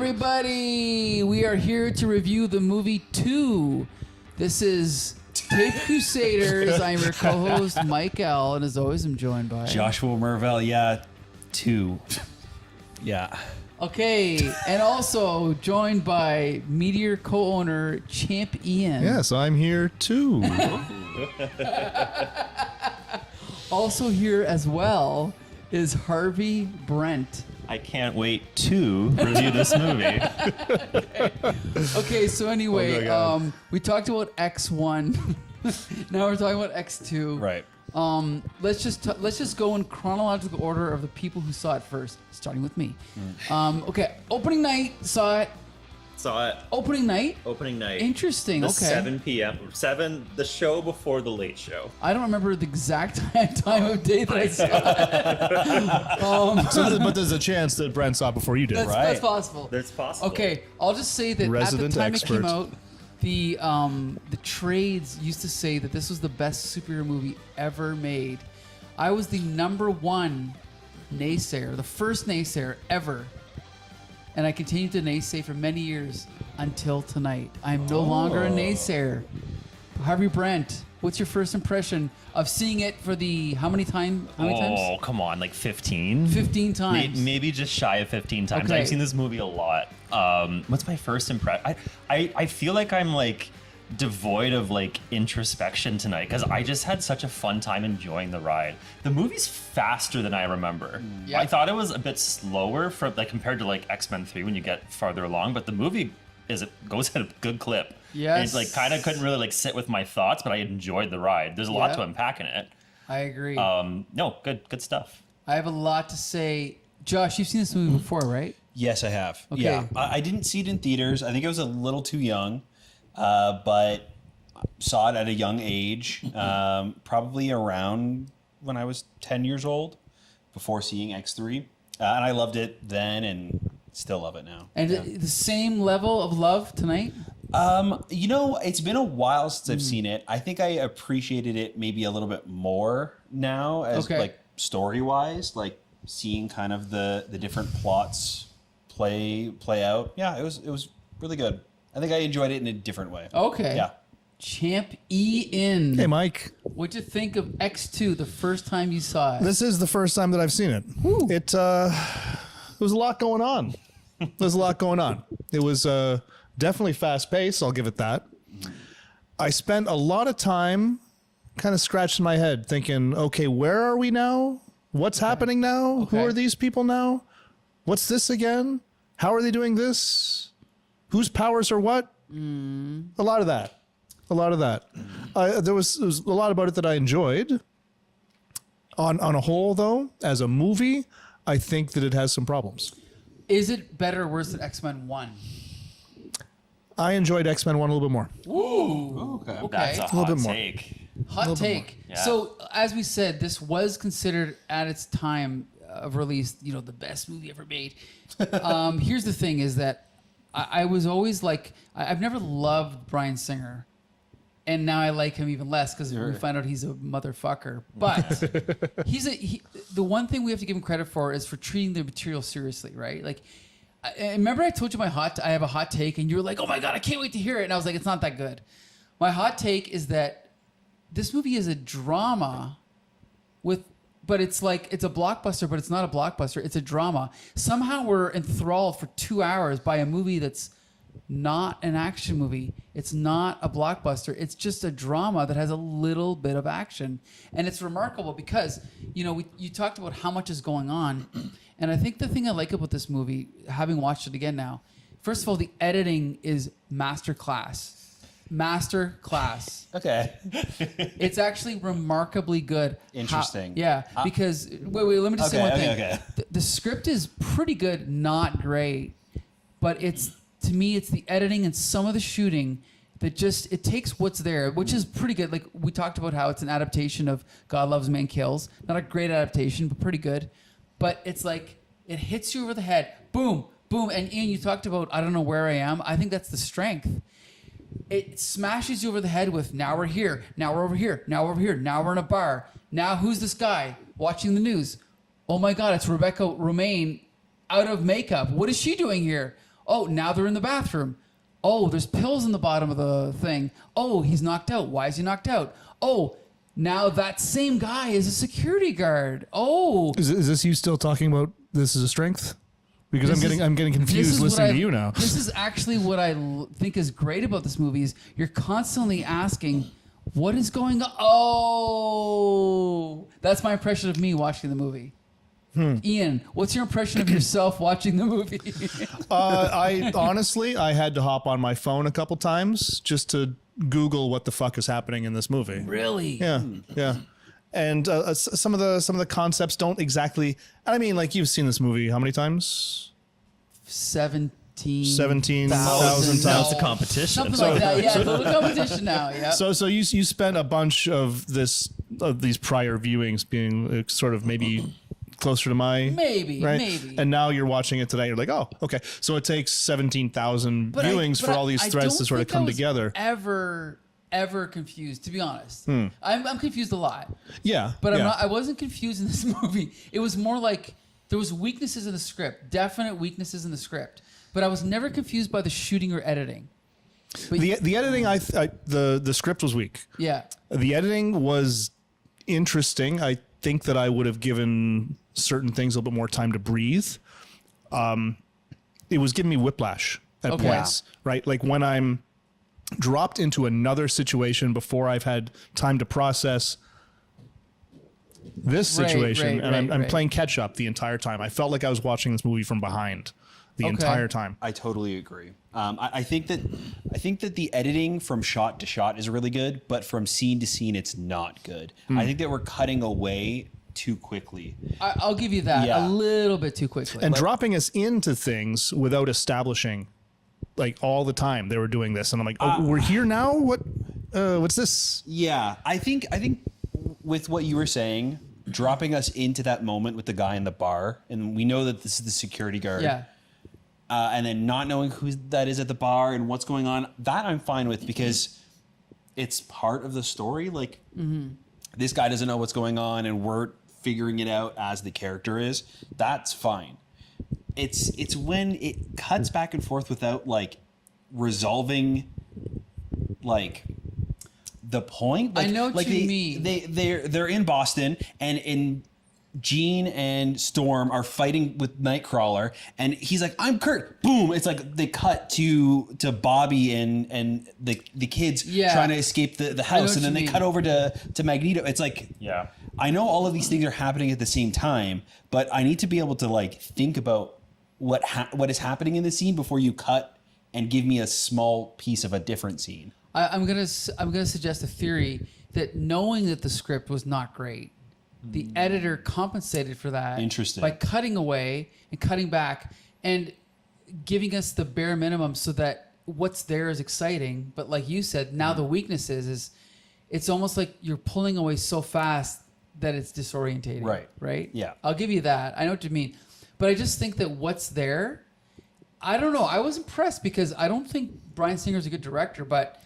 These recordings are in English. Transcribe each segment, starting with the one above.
everybody. We are here to review the movie 2. This is Taped Crusaders. I'm your co-host, Mike L. And as always, I'm joined by... Joshua Mervell. Yeah, 2. Yeah. Okay, and also joined by Meteor co-owner Champ Ian. Yes, I'm here too. Also here as well is Harvey Brent. I can't wait to review this movie. Okay, so anyway, Oh my God. we talked about X1. Now we're talking about X2. Right. Let's just go in chronological order of the people who saw it first, starting with me. Okay, opening night, saw it. Saw it. Opening night? Opening night. Interesting, The okay. 7 p.m. The show before the late show. I don't remember the exact time of day that I saw it. But there's a chance that Brent saw it before you did, That's, right? that's possible. That's possible. Okay, I'll just say that Resident at the time expert. it came out, the trades used to say that this was the best superhero movie ever made. I was the number one naysayer, the first naysayer ever. And I continued to naysay for many years until tonight. I'm no longer a naysayer. Harvey Brent, what's your first impression of seeing it for the how many times? Oh, come on, like 15? 15 times. Maybe just shy of 15 times. Okay. I've seen this movie a lot. What's my first impression? I feel like I'm like devoid of like introspection tonight because I just had such a fun time enjoying the ride. The movie's faster than I remember. Yeah. I thought it was a bit slower for like compared to like X-Men 3 when you get farther along, but the movie goes at a good clip. Yes. And it's like kind of couldn't really like sit with my thoughts, but I enjoyed the ride. There's a lot Yeah. to unpack in it. I agree. No, good stuff. I have a lot to say. Josh, you've seen this movie before, right? Yes, I have. Okay. Yeah, I didn't see it in theaters. I think I was a little too young, but saw it at a young age, probably around when I was 10 years old, before seeing X3. And I loved it then and still love it now. And the same level of love tonight? You know, it's been a while since I've seen it. I think I appreciated it maybe a little bit more now as Okay. like story-wise, like seeing kind of the different plots play out. Yeah, it was really good. I think I enjoyed it in a different way. Okay. Yeah. Champ Ian. Hey, Mike. What'd you think of X2 the first time you saw it? This is the first time that I've seen it. It there was a lot going on. There's a lot going on. It was definitely fast paced. I'll give it that. I spent a lot of time kind of scratching my head thinking, okay, where are we now? What's happening now? Okay. Who are these people now? What's this again? How are they doing this? Whose powers are what? A lot of that. There was a lot about it that I enjoyed. On a whole, though, as a movie, I think that it has some problems. Is it better or worse than X-Men 1? I enjoyed X-Men 1 a little bit more. Ooh. Okay. That's a little hot bit more. take. Hot take. Yeah. So, as we said, this was considered at its time of release, the best movie ever made. Here's the thing: is that I was always like, I've never loved Bryan Singer, and now I like him even less because we find out he's a motherfucker. But the one thing we have to give him credit for is for treating the material seriously, right? Like, I remember I told you I have a hot take, and you were like, "Oh my god, I can't wait to hear it," and I was like, "It's not that good." My hot take is that this movie is a drama but it's like, it's a blockbuster, but it's not a blockbuster. It's a drama. Somehow we're enthralled for 2 hours by a movie that's not an action movie. It's not a blockbuster. It's just a drama that has a little bit of action. And it's remarkable because, you talked about how much is going on. And I think the thing I like about this movie, having watched it again now, first of all, the editing is masterclass. Okay. It's actually remarkably good. Interesting. Because wait, let me just say one thing. Okay. The script is pretty good, not great, but to me it's the editing and some of the shooting that it takes what's there, which is pretty good. Like we talked about how it's an adaptation of God Loves Man Kills. Not a great adaptation, but pretty good. But it's like it hits you over the head. Boom, boom. And Ian, you talked about I don't know where I am. I think that's the strength. It smashes you over the head with now we're here, now we're over here, now we're over here, now we're in a bar. Now who's this guy watching the news? Oh my God, it's Rebecca Romaine out of makeup. What is she doing here? Oh, now they're in the bathroom. Oh, there's pills in the bottom of the thing. Oh, he's knocked out. Why is he knocked out? Oh, now that same guy is a security guard. Oh, Is this you still talking about this is a strength? Because This I'm getting confused listening to you now. This is actually what I think is great about this movie is you're constantly asking, what is going on? Oh, that's my impression of me watching the movie. Ian, what's your impression of yourself watching the movie? I honestly, I had to hop on my phone a couple times just to Google what the fuck is happening in this movie. Really? Yeah, yeah. And some of the concepts don't exactly. I mean, like you've seen this movie how many times? 17,000 times. Now it's a competition. Something like that. Yeah, it's a little competition now. Yeah. So you spent a bunch of these prior viewings being sort of maybe closer to my Maybe. And now you're watching it today. You're like, oh, okay. So it takes 17,000 viewings for all these threads to sort of come together. Ever confused, to be honest. I'm confused a lot. Yeah, But yeah. I wasn't confused in this movie. It was more like there was weaknesses in the script, definite weaknesses in the script. But I was never confused by the shooting or editing. But The editing, the script was weak. yeah. The editing was interesting. I think that I would have given certain things a little bit more time to breathe. It was giving me whiplash at Okay. points, right? Like when I'm dropped into another situation before I've had time to process this Right, situation, right, and I'm right. playing catch up the entire time. I felt like I was watching this movie from behind the Okay. entire time. I totally agree. I think that the editing from shot to shot is really good, but from scene to scene, it's not good. I think that we're cutting away too quickly. I'll give you that Yeah. a little bit too quickly. And dropping us into things without establishing, like all the time they were doing this, and I'm like, oh, we're here now. What's this? Yeah, I think with what you were saying, dropping us into that moment with the guy in the bar, and we know that this is the security guard. yeah. And then not knowing who that is at the bar and what's going on, that I'm fine with because it's part of the story. Like, this guy doesn't know what's going on and we're figuring it out as the character is. That's fine. It's when it cuts back and forth without, like, resolving, like, the point. Like, I know what like you mean. They're in Boston, and Gene and Storm are fighting with Nightcrawler, and he's like, "I'm Kurt." Boom! It's like they cut to Bobby and the kids trying to escape the house, and then they cut over to Magneto. It's like, Yeah. I know all of these things are happening at the same time, but I need to be able to like think about what is happening in the scene before you cut and give me a small piece of a different scene. I'm gonna suggest a theory that knowing that the script was not great, the editor compensated for that. Interesting. By cutting away and cutting back and giving us the bare minimum so that what's there is exciting. But like you said, now the weakness is it's almost like you're pulling away so fast that it's disorientating. Right. Right? Yeah. I'll give you that. I know what you mean. But I just think that what's there, I don't know. I was impressed because I don't think Bryan Singer's a good director, but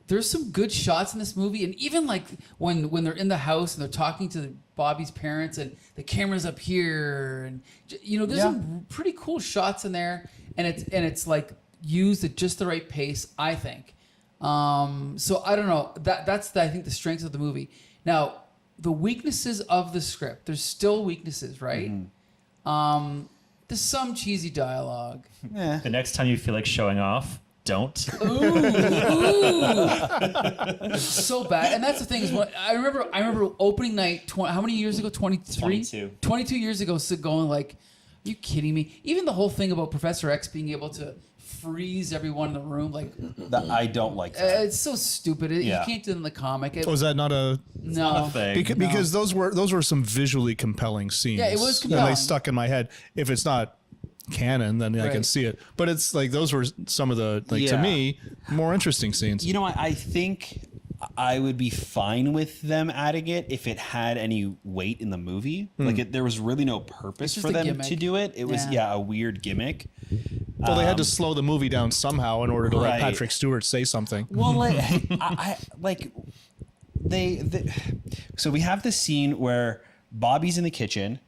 there's some good shots in this movie, and even like when they're in the house and they're talking to Bobby's parents, and the camera's up here, and there's some pretty cool shots in there, and it's like used at just the right pace, I think. So I don't know. That's I think the strengths of the movie. Now the weaknesses of the script. There's still weaknesses, right? There's some cheesy dialogue. The next time you feel like showing off, don't. So bad. And that's the thing is what I remember opening night how many years ago? 23? 22. 22 years ago, so going like, are you kidding me? Even the whole thing about Professor X being able to freeze everyone in the room, like I don't like that. it's so stupid. Yeah. You can't do it in the comic. Was that not a? No. Because those were some visually compelling scenes. Yeah, it was And they compelling. stuck in my head. If it's not canon, then I can Right. see it. But it's like those were some of the to Yeah. me more interesting scenes. You know, I think I would be fine with them adding it if it had any weight in the movie. Like there was really no purpose It's just for a them gimmick. to do it. It was Yeah. a weird gimmick. Well, they had to slow the movie down somehow in order to let Right. Patrick Stewart say something. Well, like I like they so we have this scene where Bobby's in the kitchen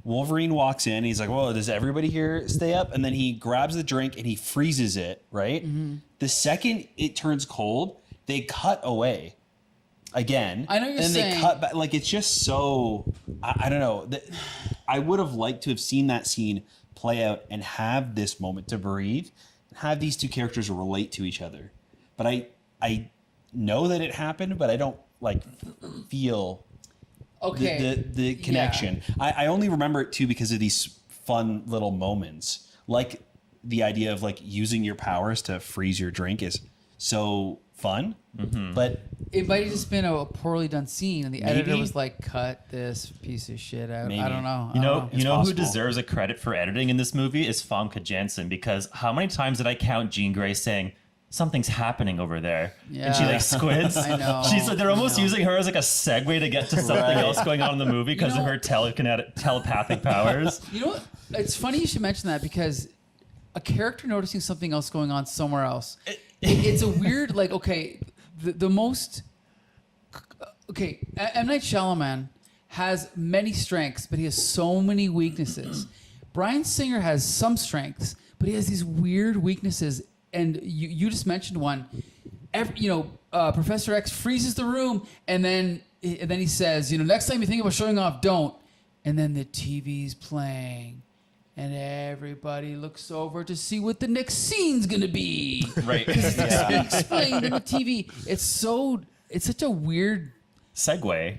Wolverine walks in. He's like, "Whoa, does everybody here stay up?" And then he grabs the drink and he freezes it. Right. The second it turns cold, they cut away again. I know you're and saying. they cut back. Like it's just so. I don't know. I would have liked to have seen that scene play out and have this moment to breathe, and have these two characters relate to each other. But I know that it happened, but I don't like feel the connection. I only remember it too because of these fun little moments, like the idea of like using your powers to freeze your drink is so fun. But It might have just been a poorly done scene, and the editor Maybe. was like, "Cut this piece of shit out." Maybe. I don't know. You I know, don't you know who possible. deserves a credit for editing in this movie is Famke Janssen, because how many times did I count Jean Grey saying something's happening over there, and she Yeah. like squids? I know. She's like, they're almost I know. using her as like a segue to get to something Right. else going on in the movie because know- of her telepathic powers. You know what? It's funny you should mention that because a character noticing something else going on somewhere else. It's a weird, like, okay, the most. Okay, M. Night Shyamalan has many strengths, but he has so many weaknesses. Bryan Singer has some strengths, but he has these weird weaknesses. And you just mentioned one. Professor X freezes the room, and then he says, next time you think about showing off, don't. And then the TV's playing, and everybody looks over to see what the next scene's gonna be. Right. It's explained on the TV. It's such a weird. Segue.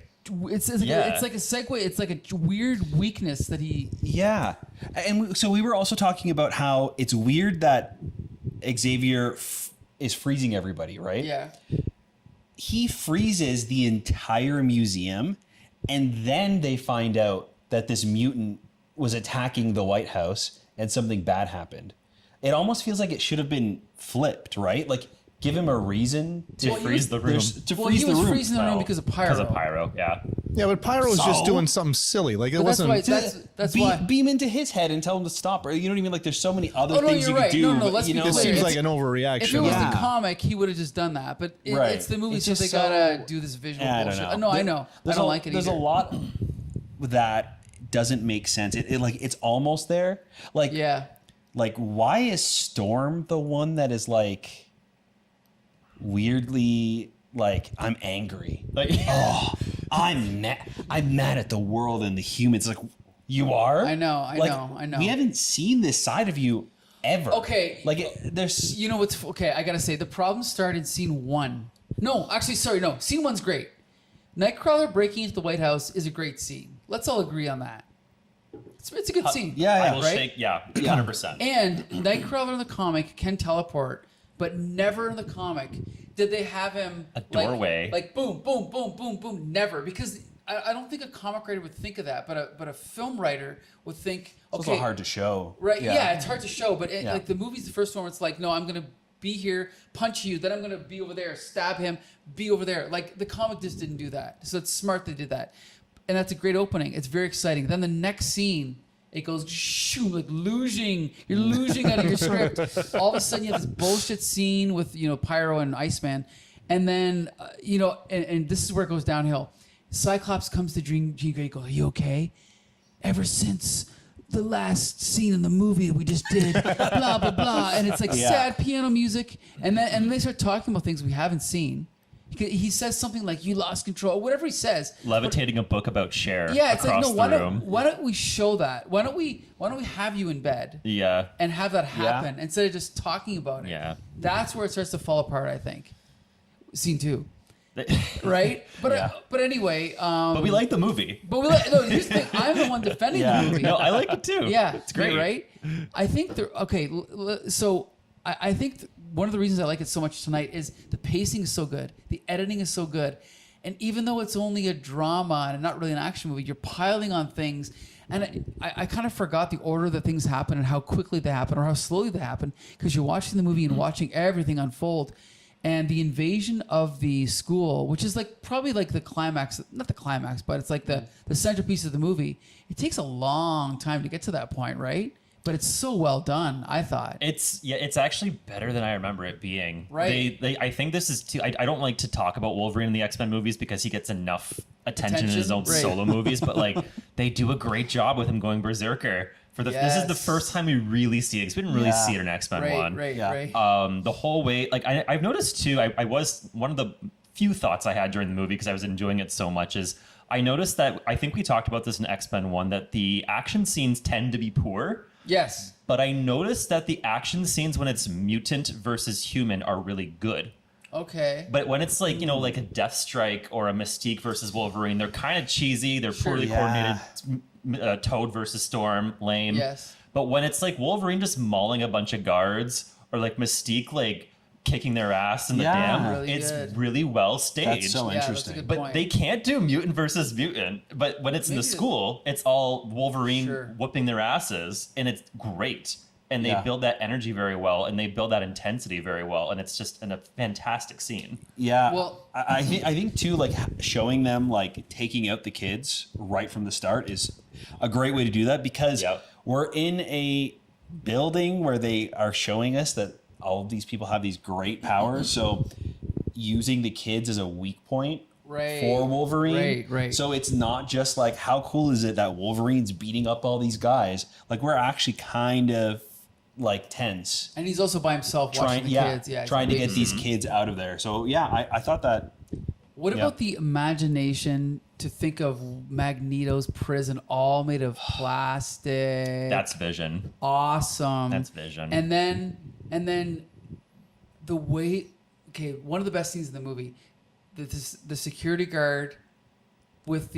It's Yeah. it's like a segue. It's like a weird weakness that he. yeah, and so we were also talking about how it's weird that Xavier is freezing everybody, right? Yeah. He freezes the entire museum, and then they find out that this mutant was attacking the White House and something bad happened. It almost feels like it should have been flipped, right? Like, give him a reason to To freeze the room. He was freezing the room because of pyro. Because of pyro, yeah. Yeah, but Pyro was just So? doing something silly. Like it But that's wasn't. why- That's why. Beam into his head and tell him to stop. Or you know what I mean? Like, there's so many other Oh, no, things you're you could right. do. No, but, let's you be know, it clear. seems It's- like an overreaction. If it was Yeah. the comic, he would have just done that. But Right. it's the movie, It's so just they so- gotta do this visual I bullshit. don't know. No, I know. I don't like it There's either. a lot that doesn't make sense. Like it's almost there. Like Yeah. Like why is Storm the one that is like weirdly like I'm angry? Like, I'm mad at the world and the humans. Like you are. I know, I Like, know, I know. We haven't seen this side of you ever. Okay. Like there's. You know what's okay? I gotta say the problem started in scene 1. No, actually, sorry, no. Scene 1's great. Nightcrawler breaking into the White House is a great scene. Let's all agree on that. It's a good scene. Yeah, I yeah. will right? shake, yeah, 100%. And Nightcrawler in the comic can teleport, but never in the comic did they have him A doorway. like boom, boom, boom, boom, boom. Never, because I don't think a comic writer would think of that, but a film writer would think, It's okay, also hard to show. right? Yeah, it's hard to show, but Yeah. like the movie's the first one where it's like, no, I'm gonna be here, punch you, then I'm gonna be over there, stab him, be over there. Like the comic just didn't do that, so it's smart they did that, and that's a great opening. It's very exciting. Then the next scene, it goes shoo, like you're losing out of your script. All of a sudden, you have this bullshit scene with Pyro and Iceman, and then and this is where it goes downhill. Cyclops comes to Jean Grey and goes, "Are you okay? Ever since the last scene in the movie we just did, blah blah blah," and it's like sad piano music, and then they start talking about things we haven't seen. He says something like "you lost control," whatever he says. Levitating a book about Cher Yeah, it's like across no. the room. Why don't we show that? Why don't we have you in bed Yeah. and have that happen instead of just talking about it? Yeah. That's where it starts to fall apart. I think. Scene 2, right? But anyway. But we like the movie. But we like. No, here's the thing. I'm the one defending the movie. No, I like it too. Yeah, It's great. you're right? I think so I think one of the reasons I like it so much tonight is the pacing is so good, the editing is so good, and even though it's only a drama and not really an action movie, you're piling on things, and I kind of forgot the order that things happen and how quickly they happen or how slowly they happen because you're watching the movie and watching everything unfold. And the invasion of the school, which is like probably like the climax, not the climax, but it's like the centerpiece of the movie. It takes a long time to get to that point, right? But it's so well done, I thought. It's actually better than I remember it being. Right. I think this is too. I don't like to talk about Wolverine in the X-Men movies because he gets enough attention in his own Right. solo movies, but like they do a great job with him going berserker. This is the Yes. first time we really see it, because we didn't really see it in X-Men Right, 1. right, Yeah. right. The whole way, like I've noticed too, I was one of the few thoughts I had during the movie, because I was enjoying it so much, is I noticed that, I think we talked about this in X-Men 1, that the action scenes tend to be poor, Yes. but I noticed that the action scenes when it's mutant versus human are really good. Okay. But when it's like, like a Deathstrike or a Mystique versus Wolverine, they're kind of cheesy, they're poorly Yeah. coordinated, Toad versus Storm, lame. Yes. But when it's like Wolverine just mauling a bunch of guards, or like Mystique like kicking their ass in the Yeah. dam, Really it's good. really well staged. That's so Yeah, that's a interesting. good But point. they can't do mutant versus mutant. But when it's in the Maybe- school, it's all Wolverine Sure. whooping their asses, and it's great. And they Yeah. build that energy very well, and they build that intensity very well, and it's just a fantastic scene. Yeah. Well- I think too, like showing them like taking out the kids right from the start is a great way to do that, because Yep. we're in a building where they are showing us that all of these people have these great powers. So using the kids as a weak point Right. for Wolverine. Right. So it's not just like, how cool is it that Wolverine's beating up all these guys? Like, we're actually kind of like tense. And he's also by himself watching the kids. Yeah. trying to he's- get these kids out of there. So yeah, I thought that. What Yeah. about the imagination to think of Magneto's prison all made of plastic? That's Vision. awesome. That's Vision. And then the way, okay, one of the best scenes in the movie, the security guard with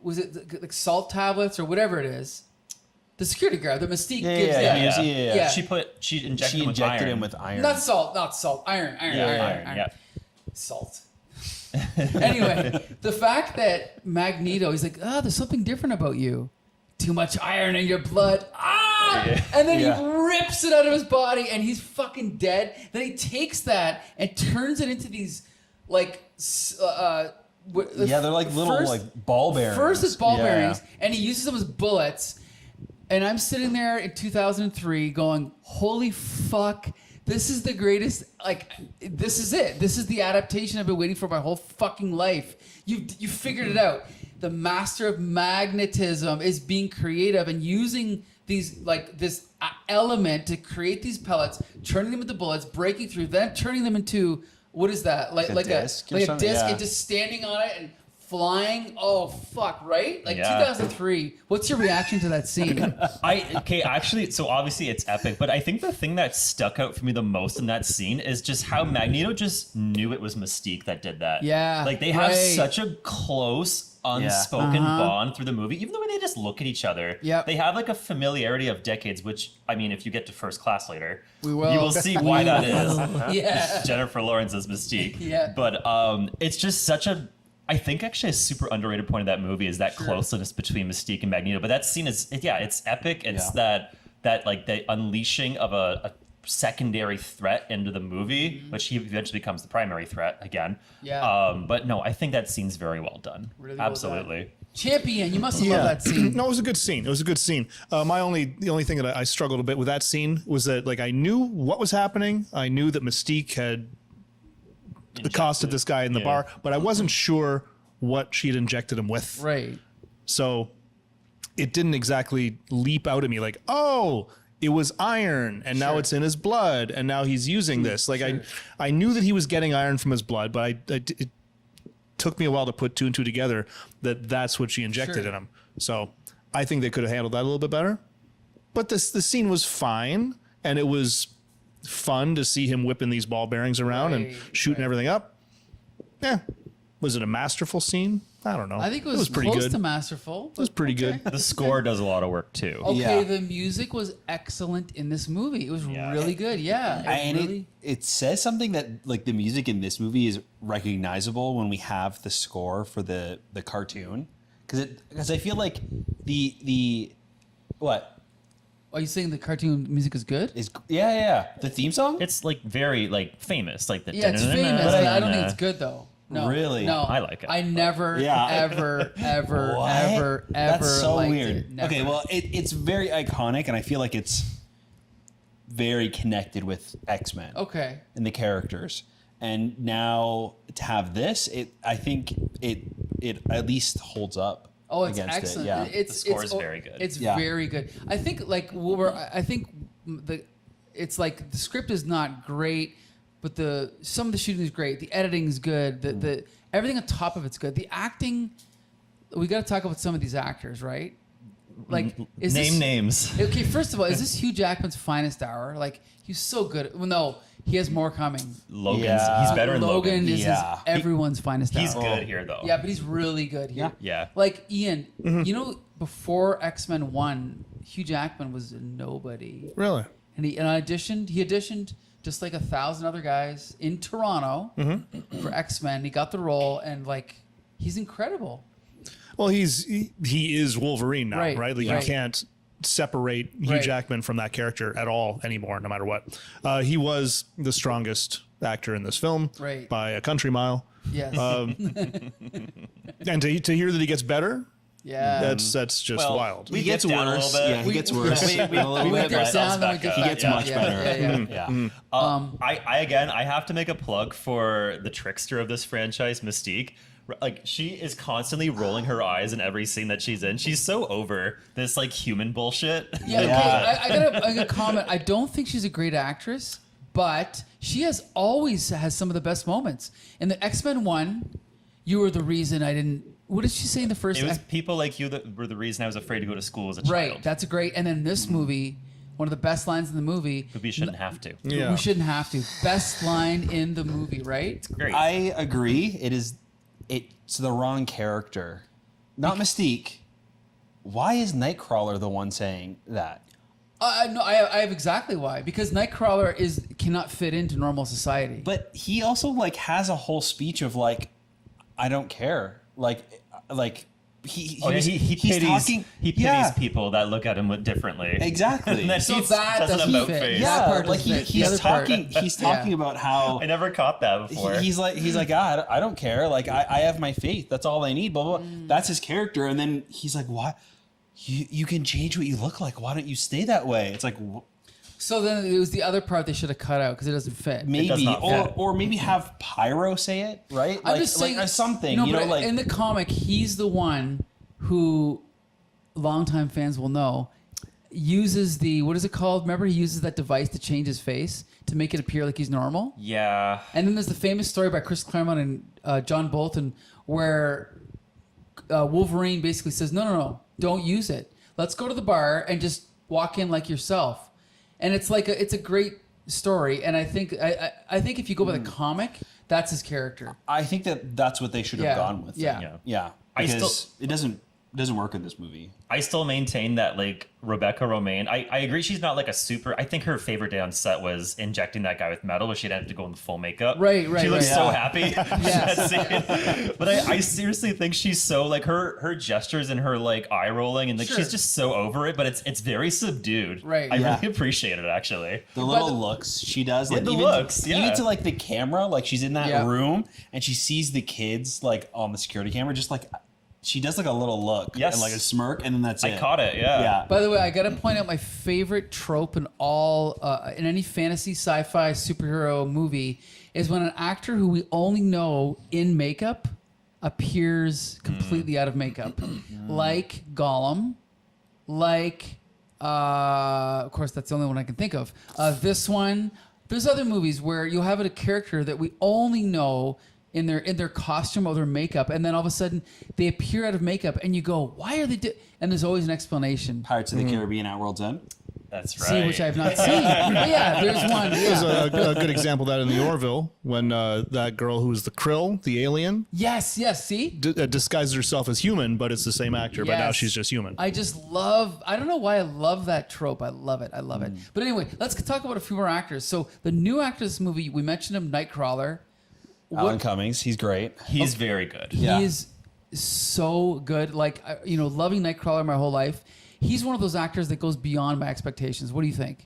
was it like salt tablets or whatever it is? The security guard, the Mystique gives them. Yeah. She injected, She him, with injected iron. him with iron. Not salt, iron. Yeah. Salt. Anyway, the fact that Magneto, he's like, there's something different about you. Too much iron in your blood. And then Yeah. he rips it out of his body and he's fucking dead. Then he takes that and turns it into these, like, Yeah, they're like little like ball bearings. First it's ball Yeah. bearings, and he uses them as bullets. And I'm sitting there in 2003 going, holy fuck, this is the greatest, like, this is it. This is the adaptation I've been waiting for my whole fucking life. You figured it out. The master of magnetism is being creative and using these, like, this element to create these pellets, turning them into bullets, breaking through, then turning them into, what is that? Like a disc or like a something? disc, Yeah. and just standing on it and flying. Oh fuck, right? Like Yeah. 2003. What's your reaction to that scene? Actually, so obviously it's epic, but I think the thing that stuck out for me the most in that scene is just how Magneto just knew it was Mystique that did that. Yeah, Like they have right. such a close, unspoken bond through the movie, even the way they just look at each other. Yep. They have like a familiarity of decades, which, I mean, if you get to First Class later, We will. you will see why that is. Yeah. Jennifer Lawrence as Mystique. Yeah. But it's just such a, I think actually a super underrated point of that movie is that closeness between Mystique and Magneto. But that scene is, it's epic. It's that like the unleashing of a secondary threat into the movie, which he eventually becomes the primary threat again. Yeah. But no, I think that scene's very well done. Really well done. Absolutely. Champion, you must have loved that scene. No, it was a good scene. It was a good scene. The only thing that I struggled a bit with that scene was that, like, I knew what was happening. I knew that Mystique had accosted this guy in the bar, but I wasn't sure what she had injected him with. Right. So it didn't exactly leap out at me like, oh, it was iron, and now it's in his blood, and now he's using this. Like, I knew that he was getting iron from his blood, but it took me a while to put two and two together that that's what she injected in him. So I think they could have handled that a little bit better. But the scene was fine, and it was fun to see him whipping these ball bearings around and shooting everything up. Yeah. Was it a masterful scene? I don't know. I think it was pretty close good. to masterful. It was pretty good. The score does a lot of work too. Okay, Yeah. the music was excellent in this movie. It was Yeah. really good. Yeah. And really, it says something that, like, the music in this movie is recognizable when we have the score for the cartoon, because I feel like the what are you saying the cartoon music is good? is the theme song. It's like very like famous, like the Yeah, it's famous, but I don't think it's good though. No, Really? No, I like it. I never, Yeah. ever, What? ever That's so liked weird. it. Never. Okay, well, it's very iconic, and I feel like it's very connected with X-Men. Okay. And the characters. And now to have this, I think it it at least holds up. Oh, it's against excellent. It. Yeah. It's, The score it's is very good. It's Yeah. very good. I think like I think it's like the script is not great, but some of the shooting is great. The editing is good. The everything on top of it's good. The acting, we got to talk about some of these actors, right? Like, names. Okay, first of all, is this Hugh Jackman's finest hour? Like, he's so good. Well, no, he has more coming. Logan's. Yeah. He's better in Logan. Logan is Yeah. everyone's finest hour. He's good here though. Yeah, but he's really good here. Yeah. Like Ian, you know, before X-Men 1, Hugh Jackman was a nobody. Really? And he auditioned just like 1,000 other guys in Toronto for X-Men. He got the role, and like, he's incredible. Well, he is Wolverine now, Right, right? Like right. you can't separate Hugh Right. Jackman from that character at all anymore, no matter what. He was the strongest actor in this film Right. by a country mile. Yes. And to hear that he gets better, yeah. that's just Well, wild. we He gets dipped down a worse. little bit. Yeah, he gets worse. We a little we bit, went but down, then we back get up. he gets Yeah, much yeah, better. yeah, yeah. Yeah. I again, I have to make a plug for the trickster of this franchise, Mystique. Like, she is constantly rolling her eyes in every scene that she's in. She's so over this like human bullshit. Yeah, okay. Yeah. I gotta comment. I don't think she's a great actress, but she always has some of the best moments. In the X-Men 1, you were the reason I didn't. What did she say in the first? It was people like you that were the reason I was afraid to go to school as a child. Right. That's a great. And then this movie, one of the best lines in the movie. But we shouldn't have to. Yeah. We shouldn't have to. Best line in the movie, right? Great. I agree. It's the wrong character. Not Mystique. Why is Nightcrawler the one saying that? No, I have exactly why. Because Nightcrawler cannot fit into normal society. But he also like has a whole speech of like, I don't care. Like he pities talking. people that look at him differently. Exactly. And then So he that doesn't doesn't about fit. face. Yeah. That part like doesn't fit. The he's other part- talking. He's talking Yeah. about how I never caught that before. he's like I don't care. Like I have my faith. That's all I need. Blah blah. Blah. That's his character. And then he's like, why? You can change what you look like. Why don't you stay that way? It's like So then it was the other part they should have cut out because it doesn't fit. does maybe not fit. or maybe have Pyro say it, right? I'm Like, just saying or something. No, you know, but like in the comic, he's the one who longtime fans will know uses the what is it called? Remember, he uses that device to change his face to make it appear like he's normal. Yeah. And then there's the famous story by Chris Claremont and John Bolton where Wolverine basically says, no, don't use it. Let's go to the bar and just walk in like yourself. And it's like it's a great story. And I think if you go by the comic, that's his character. I think that's what they should have Yeah. gone with. Yeah. Yeah. I Because still- it doesn't work in this movie. I still maintain that like Rebecca Romaine, I agree she's not like a super. I think her favorite day on set was injecting that guy with metal, but she didn't have to go in the full makeup. Right, She looks right. so Yeah. happy. Yes. That scene. But I seriously think she's so like her gestures and her like eye rolling and like Sure. she's just so over it. But it's very subdued. Right. I Yeah. really appreciate it actually. The little looks she does, like the even, looks, yeah. even to like the camera, like she's in that Yeah. room and she sees the kids like on the security camera, just like she does like a little look Yes. and like a smirk, and then that's I it. caught it. Yeah. Yeah. By the way, I got to point out my favorite trope in in any fantasy, sci-fi, superhero movie is when an actor who we only know in makeup appears completely out of makeup, like Gollum, like of course that's the only one I can think of. This one, there's other movies where you'll have a character that we only know in their costume or their makeup, and then all of a sudden they appear out of makeup, and you go, "Why are they?" And there's always an explanation. Pirates of the Caribbean at World's End. That's right. See, which I've not seen. But yeah, there's one. There's Yeah. a good example of that in the Orville when that girl who was the Krill, the alien, Yes. See, disguises herself as human, but it's the same actor, but now Yes. she's just human. I just love. I don't know why I love that trope. I love it. Mm. But anyway, let's talk about a few more actors. So the new actor in this movie, we mentioned him, Nightcrawler. Alan Cummings, he's great. He's very good. Yeah. He is so good. Like, loving Nightcrawler my whole life. He's one of those actors that goes beyond my expectations. What do you think?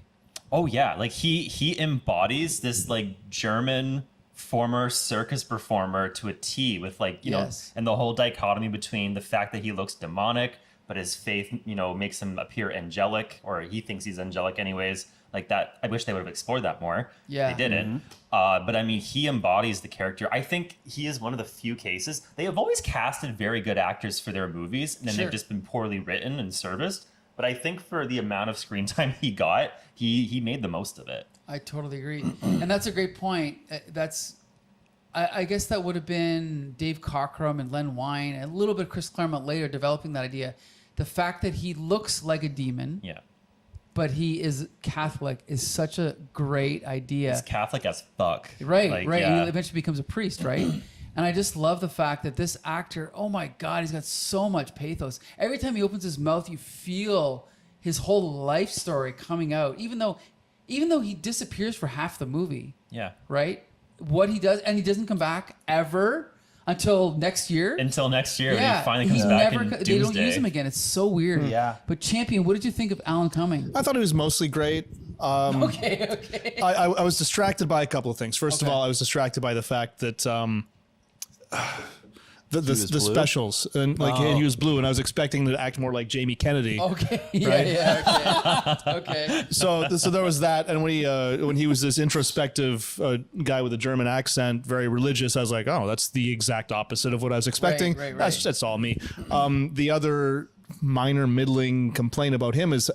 Oh yeah, like he embodies this like German former circus performer to a T with like you Yes. know, and the whole dichotomy between the fact that he looks demonic but his faith, makes him appear angelic, or he thinks he's angelic anyways. Like that, I wish they would have explored that more. Yeah. They didn't. But I mean, he embodies the character. I think he is one of the few cases. They have always casted very good actors for their movies, and then Sure. they've just been poorly written and serviced. But I think for the amount of screen time he got, he made the most of it. I totally agree. And that's a great point. I guess that would have been Dave Cockrum and Len Wein, and a little bit Chris Claremont later developing that idea. The fact that he looks like a demon, Yeah. but he is Catholic is such a great idea. He's Catholic as fuck. Right, Like, right. yeah. He eventually becomes a priest, right? And I just love the fact that this actor, oh my God, he's got so much pathos. Every time he opens his mouth, you feel his whole life story coming out, even though he disappears for half the movie, Yeah. right? What he does, and he doesn't come back ever until next year. Until next year, when yeah, he finally comes he back never in they Doomsday. don't use him again. It's so weird. Yeah. But Champion, what did you think of Alan Cumming? I thought it was mostly great. Okay. I was distracted by a couple of things. First of Okay. all, I was distracted by the fact that the was blue? specials and he was blue, and I was expecting to act more like Jamie Kennedy. Okay. Yeah. Right? Yeah. Okay. Okay. So there was that, and when he was this introspective guy with a German accent, very religious, I was like, oh, that's the exact opposite of what I was expecting. Right. That's all me. The other minor middling complaint about him is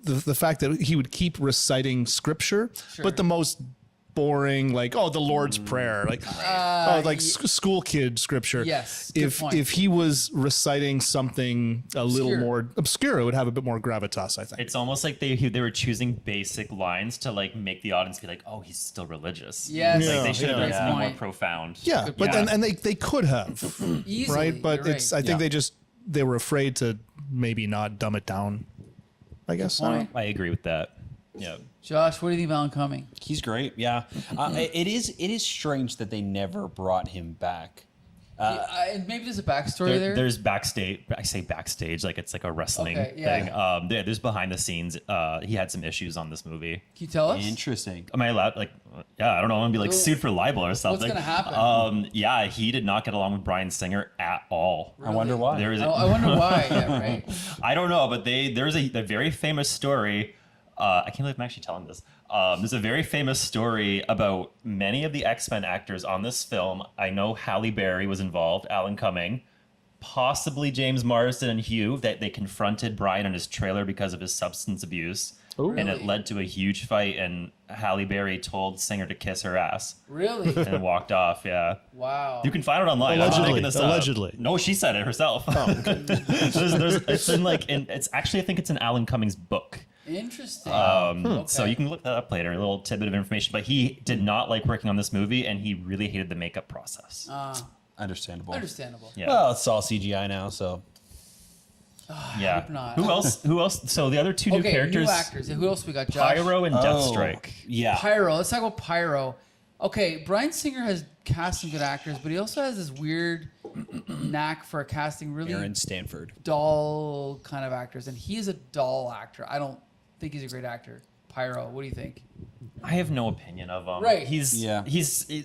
the fact that he would keep reciting scripture, Sure. but the most boring, like, oh, the Lord's Prayer, like school kid scripture. Yes, good If point. if he was reciting something a little Obscure. more obscure, it would have a bit more gravitas, I think. It's almost like they were choosing basic lines to like make the audience be like, oh, he's still religious. Yes. Like Yeah, they should have done yeah. something more Point. profound. Yeah, Good but point. and they could have, Easily, right? But you're it's right. I think Yeah. they were afraid to maybe not dumb it down. I guess. I don't point. know. I agree with that. Yeah. Josh, what do you think of Alan Cumming? He's great. Yeah. It is strange that they never brought him back. And maybe there's a backstory there. There's backstage. I say backstage like it's like a wrestling Okay, yeah. thing. There's behind the scenes. He had some issues on this movie. Can you tell us? Interesting. Am I allowed? Like, yeah, I don't know. I'm gonna be like Well, sued for libel or something. gonna happen? Yeah, he did not get along with Bryan Singer at all. I wonder why. There is. I wonder why. Yeah, right. I don't know, but there's a very famous story. I can't believe I'm actually telling this. There's a very famous story about many of the X-Men actors on this film. I know Halle Berry was involved, Alan Cumming, possibly James Marsden and Hugh, that they confronted Bryan in his trailer because of his substance abuse. And Really? it led to a huge fight, and Halle Berry told Singer to kiss her ass Really? and walked off. Yeah. Wow. You can find it online. I'm not Allegedly. making this up. Allegedly. No, she said it herself. It's in like, it's actually, I think it's in Alan Cumming's book. Interesting. So you can look that up later, a little tidbit of information. But he did not like working on this movie, and he really hated the makeup process. Understandable. Understandable. Yeah. Well, it's all CGI now, so yeah. hope not. Who else? Who else? So the other two new Okay, characters, new actors. Who else we got? Josh? Pyro and Deathstrike. yeah. Pyro. Let's talk about Pyro. Okay, Bryan Singer has cast some good actors, but he also has this weird knack for casting really Aaron Stanford. dull kind of actors, and he is a dull actor. I don't think he's a great actor. Pyro, what do you think? I have no opinion of him. Right. He's Yeah.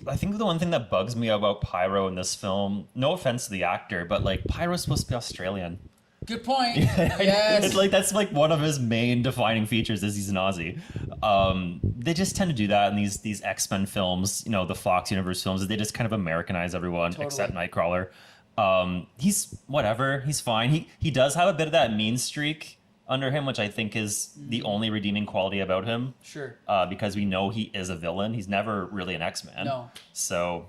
I think the one thing that bugs me about Pyro in this film, no offense to the actor, but like Pyro's supposed to be Australian. Good point. Yes. It's like that's like one of his main defining features is he's an Aussie. They just tend to do that in these X-Men films, the Fox Universe films. They just kind of Americanize everyone Totally. except Nightcrawler. He's whatever. He's fine. He does have a bit of that mean streak under him, which I think is the only redeeming quality about him. Sure. Because we know he is a villain. He's never really an X-Man. No. So,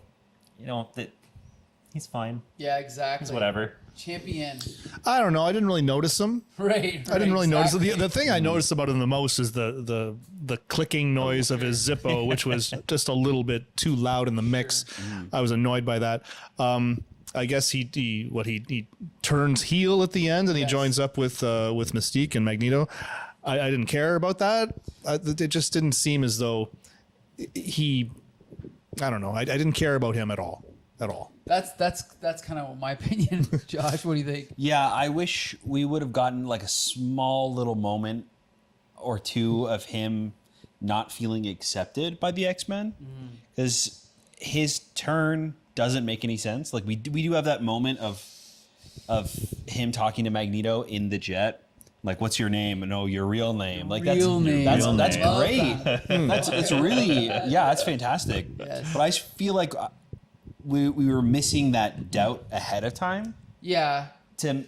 he's fine. Yeah, exactly. He's whatever. Champion. I don't know. I didn't really notice them. Right. I didn't really notice exactly. the thing I noticed about him the most is the clicking noise of his Zippo, which was just a little bit too loud in the mix. I was annoyed by that. I guess he turns heel at the end and he Yes. joins up with Mystique and Magneto. I didn't care about that. It just didn't seem as though he. I don't know. I didn't care about him at all. At all. That's kind of my opinion. Josh, what do you think? Yeah, I wish we would have gotten like a small little moment or two of him not feeling accepted by the X-Men, because his turn doesn't make any sense. Like we do have that moment of of him talking to Magneto in the jet. Like, what's your name? No, your real name. Like, Real name. That's Real that's name. great. It's really, yeah, that's fantastic. Yes. But I feel like we were missing that doubt ahead of time. Yeah. To